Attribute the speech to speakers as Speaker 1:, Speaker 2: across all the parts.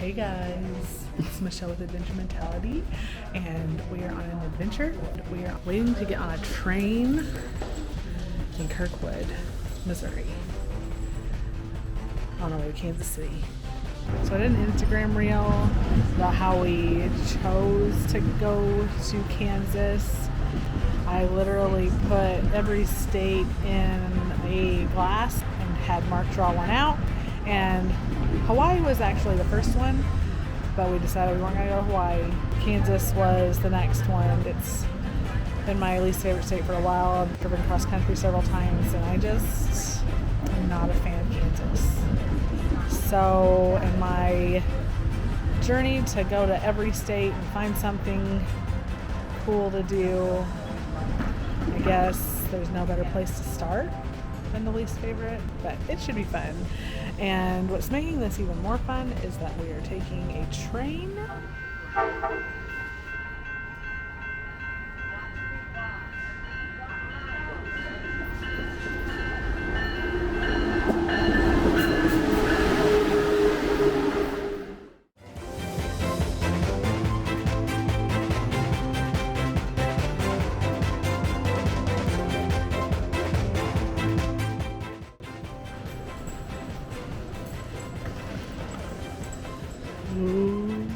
Speaker 1: Hey guys, it's Michelle with Adventure Mentality, and we are on an adventure. We are waiting to get on a train in Kirkwood, Missouri, on our way to Kansas City. So I did an Instagram reel about how we chose to go to Kansas. I literally put every state in a glass and had Mark draw one out. And Hawaii was actually the first one, but we decided we weren't going to go to Hawaii. Kansas was the next one. It's been my least favorite state for a while. I've driven cross country several times, and I just am not a fan of Kansas. So in my journey to go to every state and find something cool to do, I guess there's no better place to start than the least favorite, but it should be fun. And what's making this even more fun is that we are taking a train. Ooh,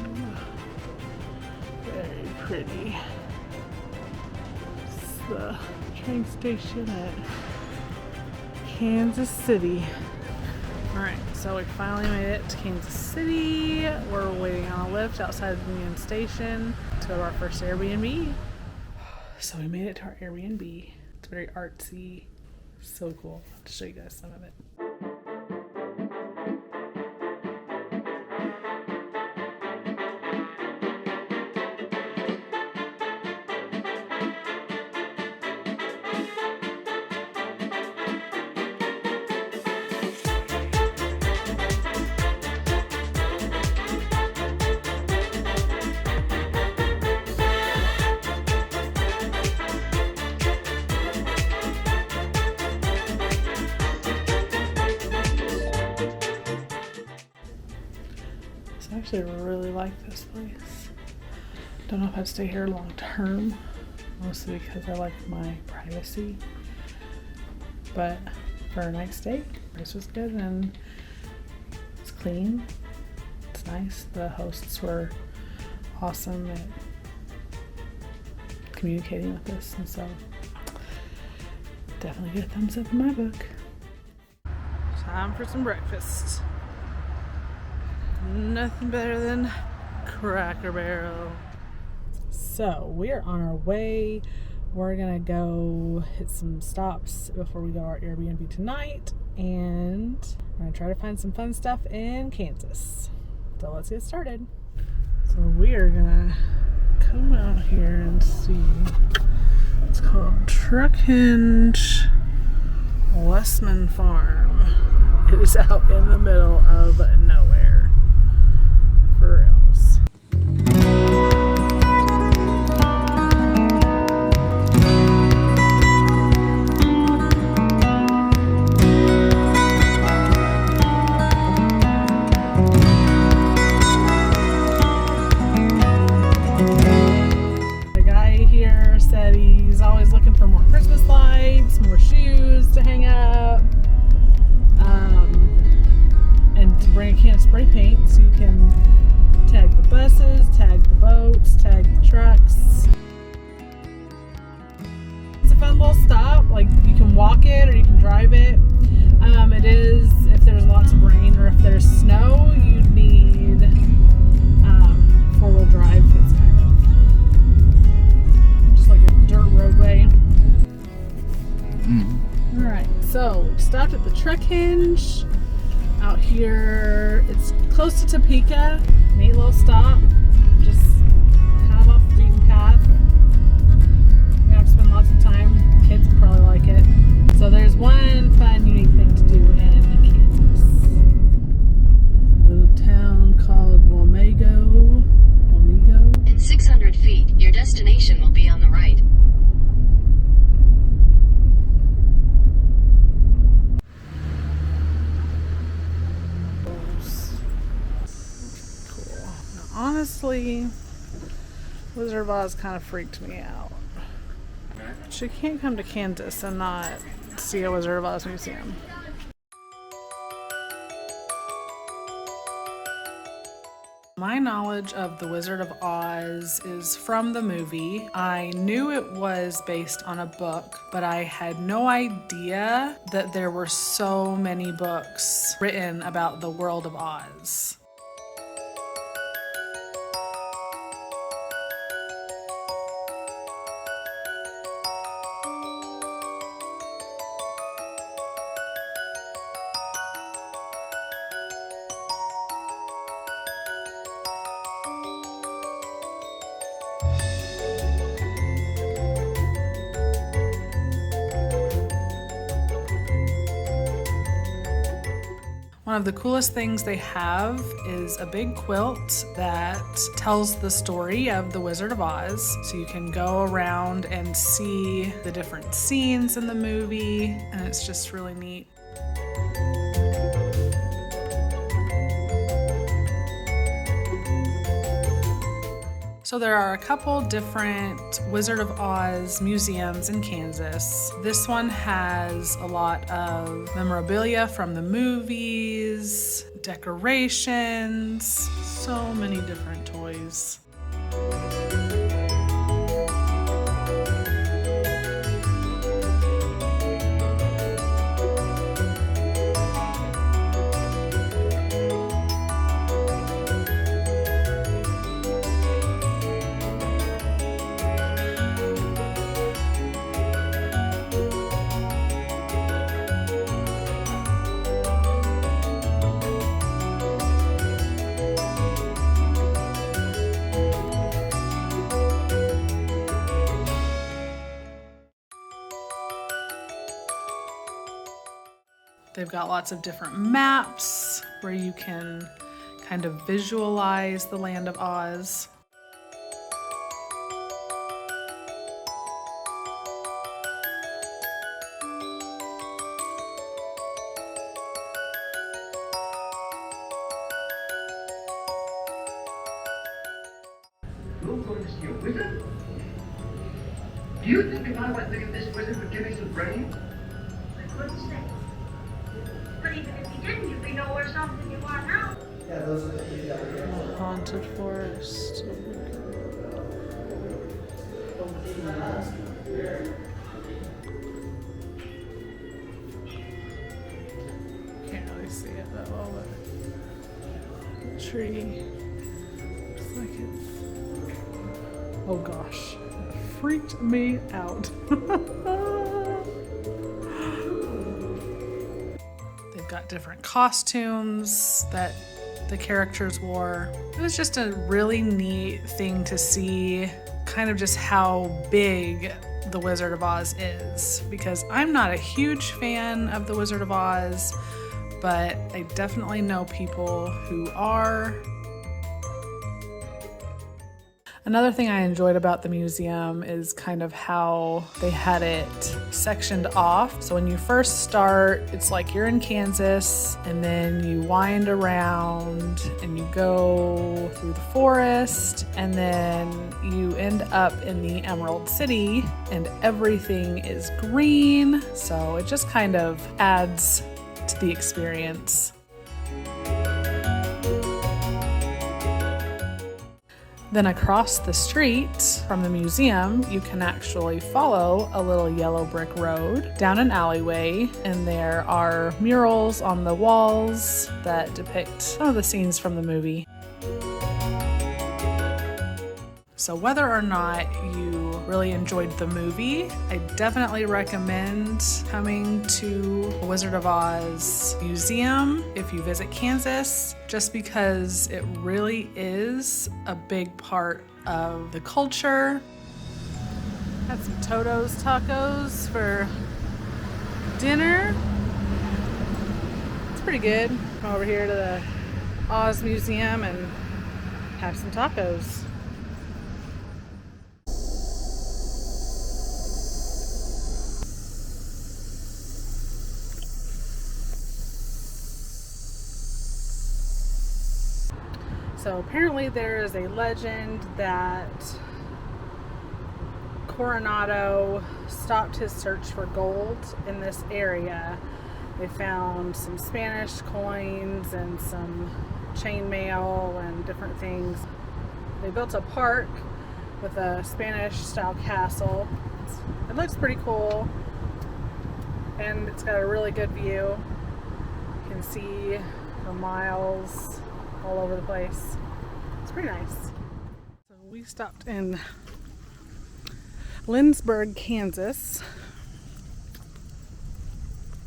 Speaker 1: very pretty. It's the train station at Kansas City. Alright, so we finally made it to Kansas City. We're waiting on a lift outside of the Union Station to go to our first Airbnb. So we made it to our Airbnb. It's very artsy, so cool. I'll have to show you guys some of it. I actually really like this place. Don't know if I'd stay here long term, mostly because I like my privacy. But for a night stay, this was good, and it's clean. It's nice. The hosts were awesome at communicating with us, and so definitely get a thumbs up in my book. Time for some breakfast. Nothing better than Cracker Barrel. So we are on our way. We're gonna go hit some stops before we go to our Airbnb tonight, and we're gonna try to find some fun stuff in Kansas. So let's get started. So we are gonna come out here and see. It's called Truck Hinge Westman Farm. It is out in the middle of nowhere. For reals. The guy here said he's always looking for more Christmas lights, more shoes to hang up, and to bring a can of spray paint so you can tag the buses, tag the boats, tag the trucks. It's a fun little stop. Like, you can walk it or you can drive it. It is, if there's lots of rain or if there's snow, you need four-wheel drive. It's kind of just like a dirt roadway. Alright, so stopped at the Truck Hinge out here. It's close to Topeka. Neat little stop, just kind of off the beaten path. We have to spend lots of time. Kids will probably like it. So there's one fun, unique thing to do in Kansas. A little town called Wamego.
Speaker 2: In 600 feet, your destination will be on the right.
Speaker 1: Cool. movie. Wizard of Oz kind of freaked me out. But you can't come to Kansas and not see a Wizard of Oz museum. My knowledge of The Wizard of Oz is from the movie. I knew it was based on a book, but I had no idea that there were so many books written about the world of Oz. One of the coolest things they have is a big quilt that tells the story of the Wizard of Oz. So you can go around and see the different scenes in the movie, and it's just really neat. So there are a couple different Wizard of Oz museums in Kansas. This one has a lot of memorabilia from the movies, decorations, so many different toys. They've got lots of different maps where you can kind of visualize the land of Oz.
Speaker 3: You're going to see a wizard? Do you think if I went there, this wizard would give me some brains?
Speaker 4: I couldn't say. But even if you didn't, you'd be no worse off than you are now.
Speaker 5: Yeah, those are the three that we have.
Speaker 1: Haunted forest. Can't really see it that well, but the tree looks like it's. Oh gosh, it freaked me out. They've got different costumes that the characters wore. It was just a really neat thing to see, kind of just how big the Wizard of Oz is, because I'm not a huge fan of the Wizard of Oz, but I definitely know people who are. Another thing I enjoyed about the museum is kind of how they had it sectioned off. So when you first start, it's like you're in Kansas, and then you wind around and you go through the forest, and then you end up in the Emerald City, and everything is green. So it just kind of adds to the experience. Then across the street from the museum, you can actually follow a little yellow brick road down an alleyway, and there are murals on the walls that depict some of the scenes from the movie. So whether or not you really enjoyed the movie, I definitely recommend coming to the Wizard of Oz Museum if you visit Kansas, just because it really is a big part of the culture. Had some Toto's tacos for dinner. It's pretty good. Come over here to the Oz Museum and have some tacos. So apparently there is a legend that Coronado stopped his search for gold in this area. They found some Spanish coins and some chainmail and different things. They built a park with a Spanish style castle. It looks pretty cool, and it's got a really good view. You can see for miles all over the place. It's pretty nice. So we stopped in Lindsborg, Kansas.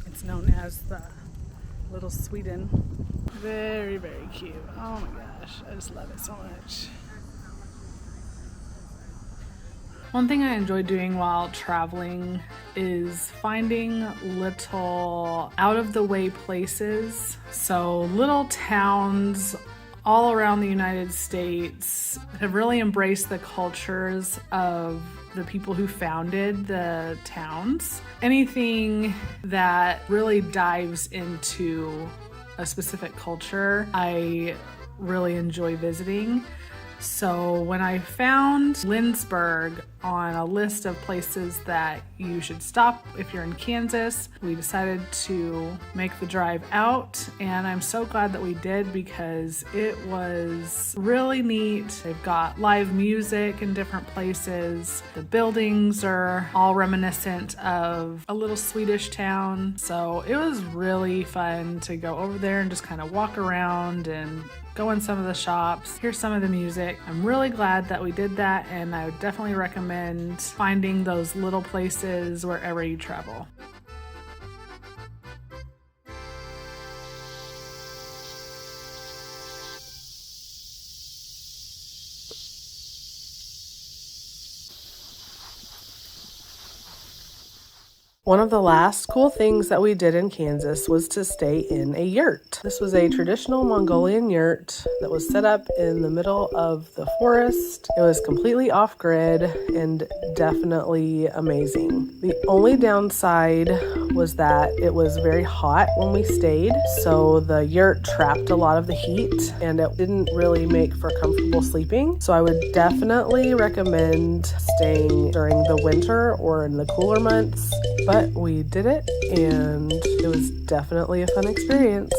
Speaker 1: It's known as the Little Sweden. Very, very cute. Oh my gosh, I just love it so much. One thing I enjoy doing while traveling is finding little out-of-the-way places. So little towns all around the United States have really embraced the cultures of the people who founded the towns. Anything that really dives into a specific culture, I really enjoy visiting. So when I found Lindsborg on a list of places that you should stop if you're in Kansas, we decided to make the drive out, and I'm so glad that we did because it was really neat. They've got live music in different places. The buildings are all reminiscent of a little Swedish town. So it was really fun to go over there and just kind of walk around and go in some of the shops, hear some of the music. I'm really glad that we did that, and I would definitely recommend finding those little places wherever you travel. One of the last cool things that we did in Kansas was to stay in a yurt. This was a traditional Mongolian yurt that was set up in the middle of the forest. It was completely off-grid and definitely amazing. The only downside was that it was very hot when we stayed, so the yurt trapped a lot of the heat and it didn't really make for comfortable sleeping. So I would definitely recommend staying during the winter or in the cooler months. But we did it, and it was definitely a fun experience.